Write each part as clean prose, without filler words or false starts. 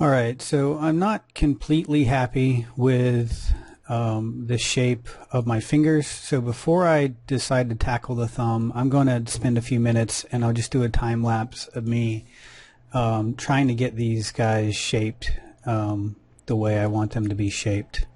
Alright, so I'm not completely happy with the shape of my fingers, so before I decide to tackle the thumb, I'm going to spend a few minutes and I'll just do a time lapse of me trying to get these guys shaped the way I want them to be shaped.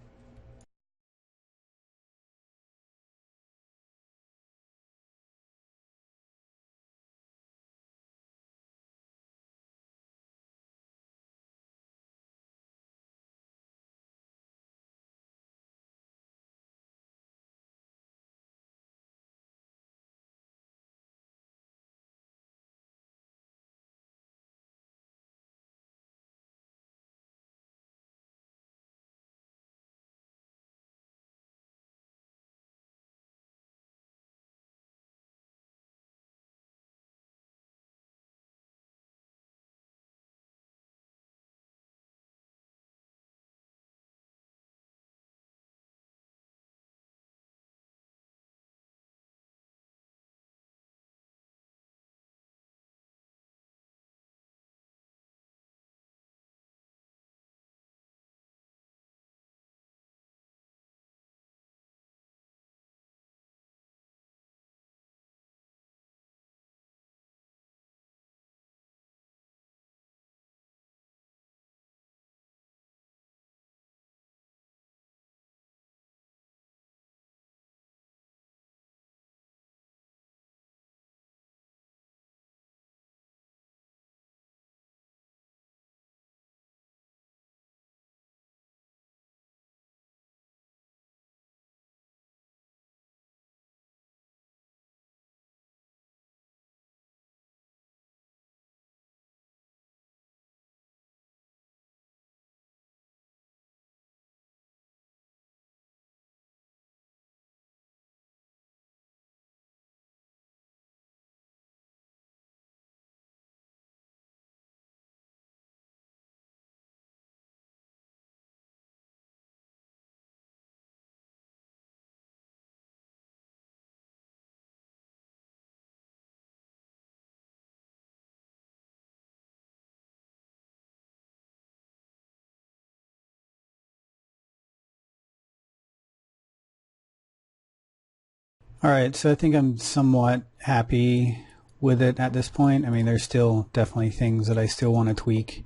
Alright, so I think I'm somewhat happy with it at this point. I mean, there's still definitely things that I still want to tweak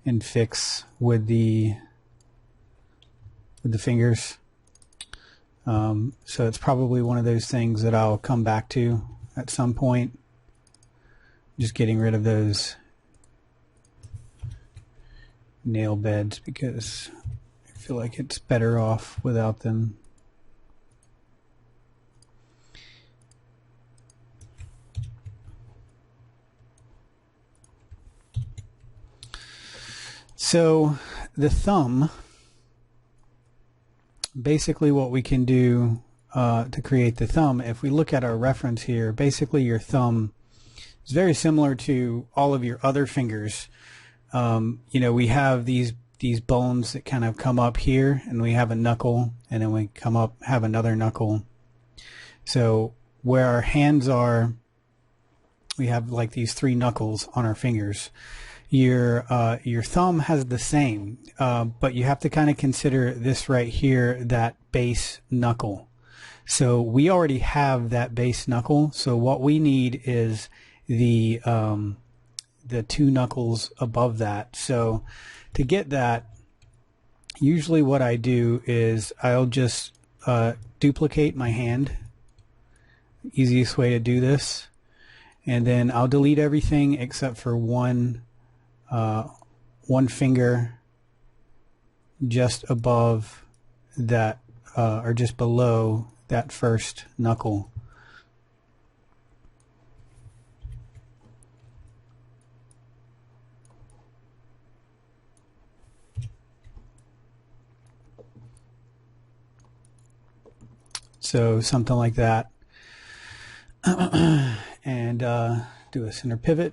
and fix with the fingers. So it's probably one of those things that I'll come back to at some point. Just getting rid of those nail beds because I feel like it's better off without them. So the thumb, basically what we can do to create the thumb, if we look at our reference here, basically your thumb is very similar to all of your other fingers. You know, we have these bones that kind of come up here, and we have a knuckle, and then we come up, have another knuckle. So where our hands are, we have like these three knuckles on our fingers. Your thumb has the same, but you have to kind of consider this right here, that base knuckle. So we already have that base knuckle. So what we need is the two knuckles above that. So to get that, usually what I do is I'll just duplicate my hand. Easiest way to do this, and then I'll delete everything except for one finger just above that, or just below that first knuckle. So something like that. And do a center pivot.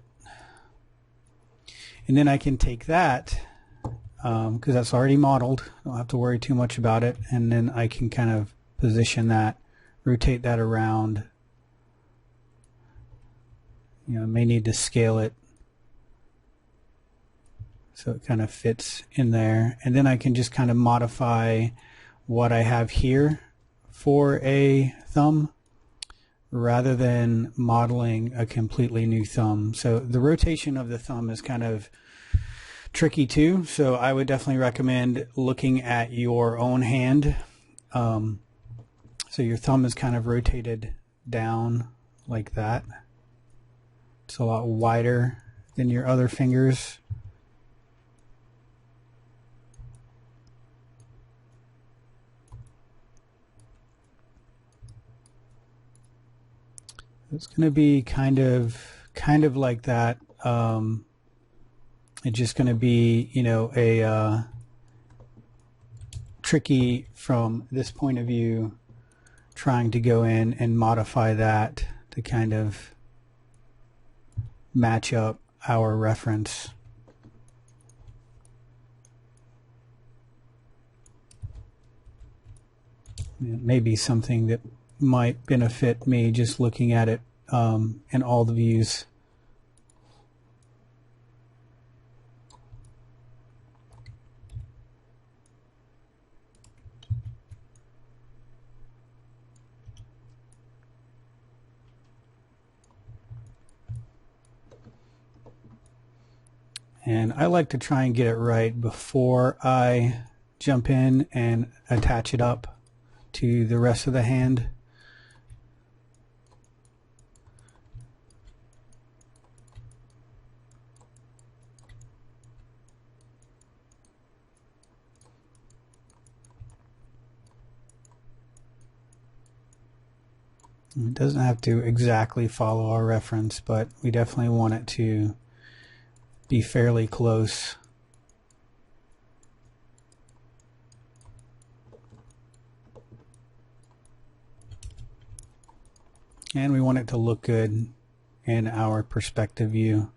And then I can take that, because that's already modeled. I don't have to worry too much about it. And then I can kind of position that, rotate that around. You know, I may need to scale it so it kind of fits in there. And then I can just kind of modify what I have here for a thumb rather than modeling a completely new thumb. So the rotation of the thumb is kind of tricky too, so I would definitely recommend looking at your own hand. So your thumb is kind of rotated down like that. It's a lot wider than your other fingers. It's going to be kind of like that. It's just going to be, you know, a tricky from this point of view, trying to go in and modify that to kind of match up our reference. It may be something that might benefit me just looking at it in all the views. And I like to try and get it right before I jump in and attach it up to the rest of the hand. It doesn't have to exactly follow our reference, but we definitely want it to be fairly close. And we want it to look good in our perspective view.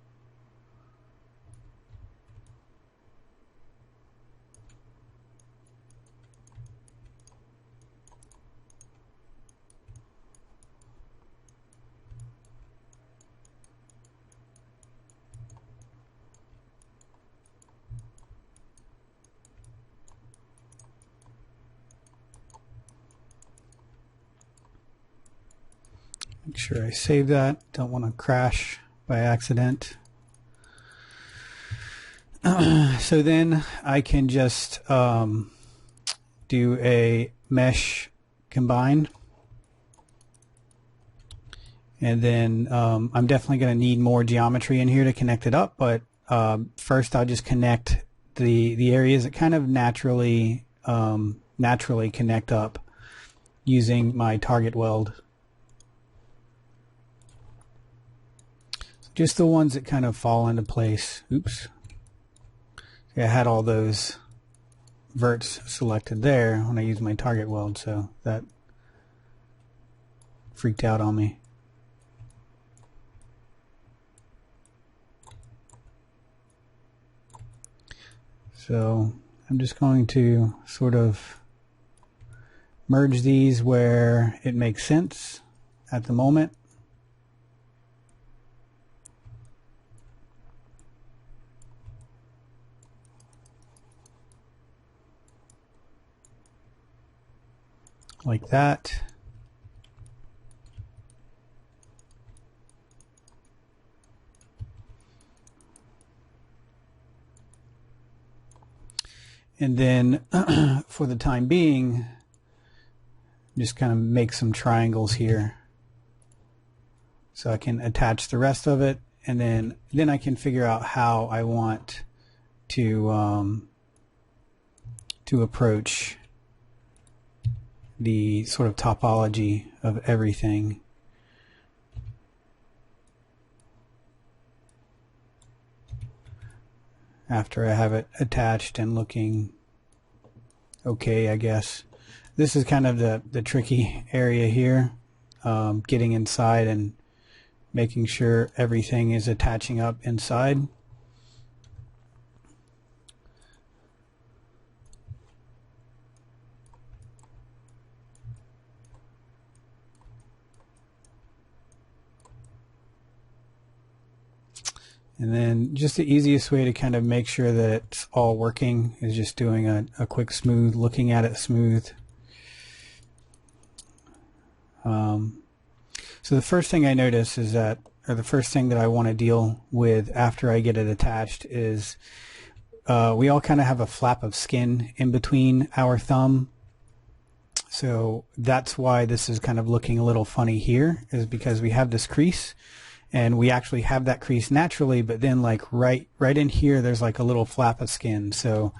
Make sure I save that. Don't want to crash by accident. So then I can just do a mesh combine. And then I'm definitely going to need more geometry in here to connect it up, but first I'll just connect the areas that kind of naturally connect up using my target weld. Just the ones that kind of fall into place. Oops. I had all those verts selected there when I used my target weld, so that freaked out on me. So I'm just going to sort of merge these where it makes sense at the moment. Like that. And then for the time being, just kind of make some triangles here so I can attach the rest of it, and then I can figure out how I want to approach the sort of topology of everything. After I have it attached and looking okay, I guess. This is kind of the tricky area here, getting inside and making sure everything is attaching up inside. And then just the easiest way to kind of make sure that it's all working is just doing a quick smooth, looking at it smooth. So the first thing I notice is that, or the first thing that I want to deal with after I get it attached is we all kind of have a flap of skin in between our thumb. So that's why this is kind of looking a little funny here, is because we have this crease and we actually have that crease naturally, but then like right in here there's like a little flap of skin. So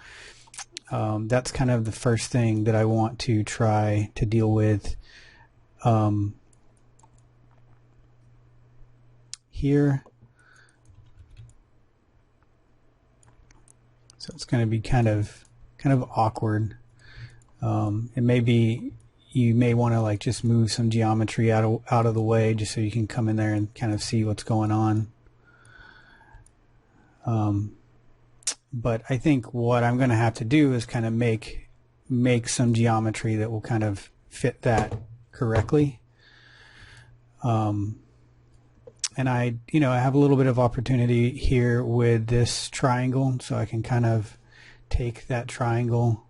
that's kind of the first thing that I want to try to deal with here. So it's going to be kind of awkward. It may be, you may want to like just move some geometry out of the way just so you can come in there and kind of see what's going on. But I think what I'm going to have to do is kind of make some geometry that will kind of fit that correctly. And I have a little bit of opportunity here with this triangle, so I can kind of take that triangle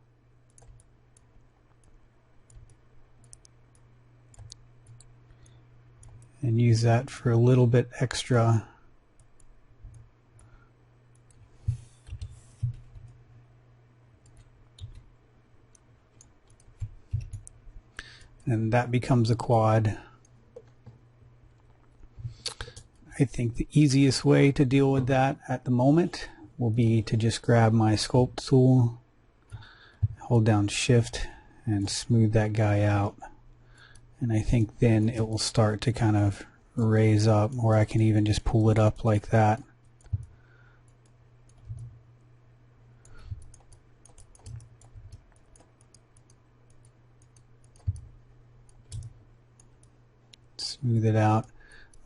and use that for a little bit extra. And that becomes a quad. I think the easiest way to deal with that at the moment will be to just grab my sculpt tool, hold down shift, and smooth that guy out. And I think then it will start to kind of raise up, or I can even just pull it up like that. Smooth it out.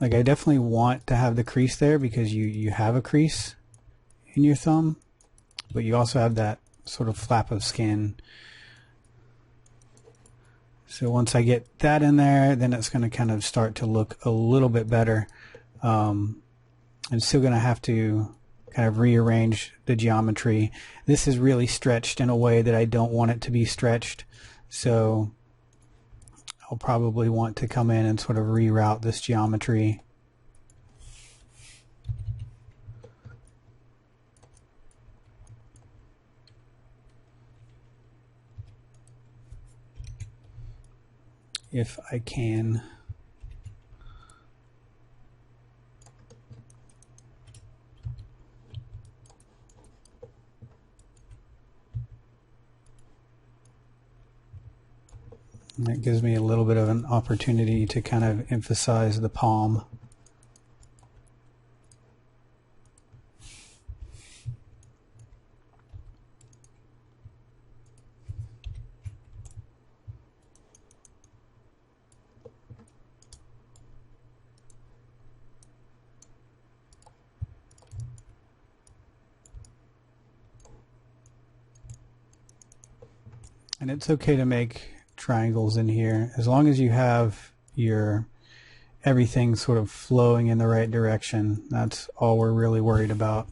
Like, I definitely want to have the crease there because you have a crease in your thumb, but you also have that sort of flap of skin. So once I get that in there, then it's going to kind of start to look a little bit better. I'm still going to have to kind of rearrange the geometry. This is really stretched in a way that I don't want it to be stretched. So I'll probably want to come in and sort of reroute this geometry. If I can. That gives me a little bit of an opportunity to kind of emphasize the palm. And it's okay to make triangles in here as long as you have your everything sort of flowing in the right direction. That's all we're really worried about.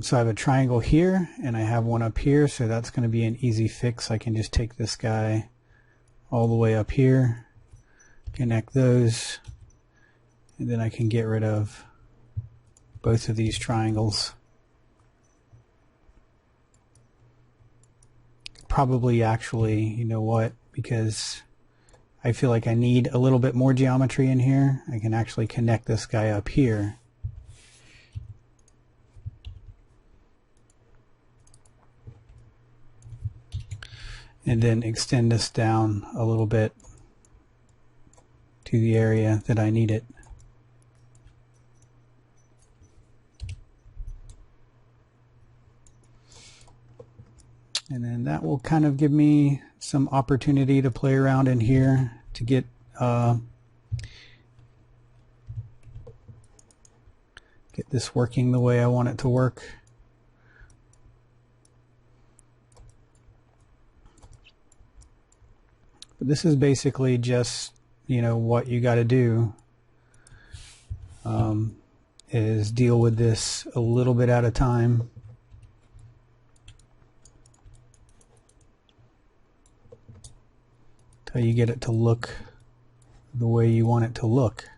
So I have a triangle here and I have one up here, so that's going to be an easy fix. I can just take this guy all the way up here, connect those, and then I can get rid of both of these triangles. Probably actually, you know what, because I feel like I need a little bit more geometry in here, I can actually connect this guy up here. And then extend this down a little bit to the area that I need it. And then that will kind of give me some opportunity to play around in here to get this working the way I want it to work. But this is basically just you know, what you got to do is deal with this a little bit at a time. Till you get it to look the way you want it to look.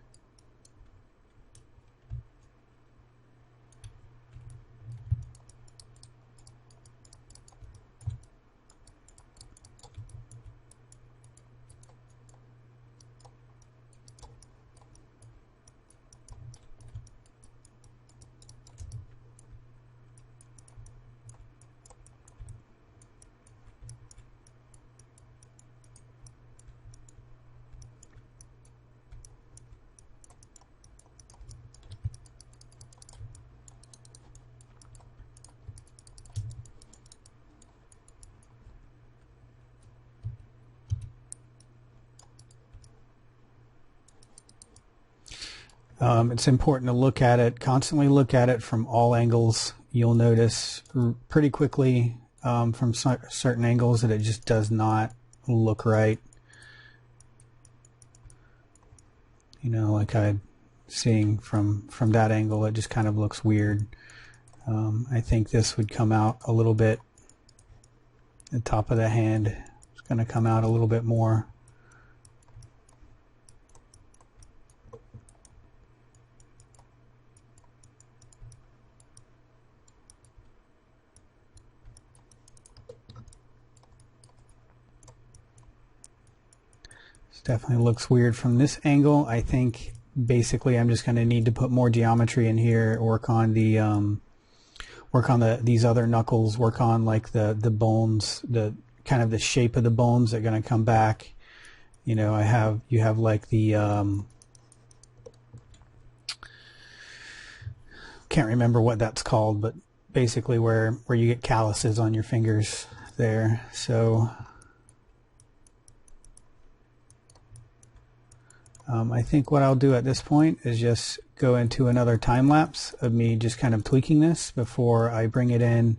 It's important to look at it, constantly look at it from all angles. You'll notice pretty quickly from certain angles that it just does not look right. You know, like I'm seeing from that angle, it just kind of looks weird. I think this would come out a little bit. The top of the hand is going to come out a little bit more. Definitely looks weird from this angle. I think basically I'm just going to need to put more geometry in here, work on the these other knuckles, work on like the bones, the kind of the shape of the bones that are going to come back. You know, you have like the can't remember what that's called, but basically where you get calluses on your fingers there. So I think what I'll do at this point is just go into another time lapse of me just kind of tweaking this before I bring it in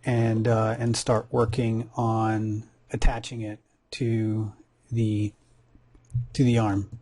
and start working on attaching it to the arm.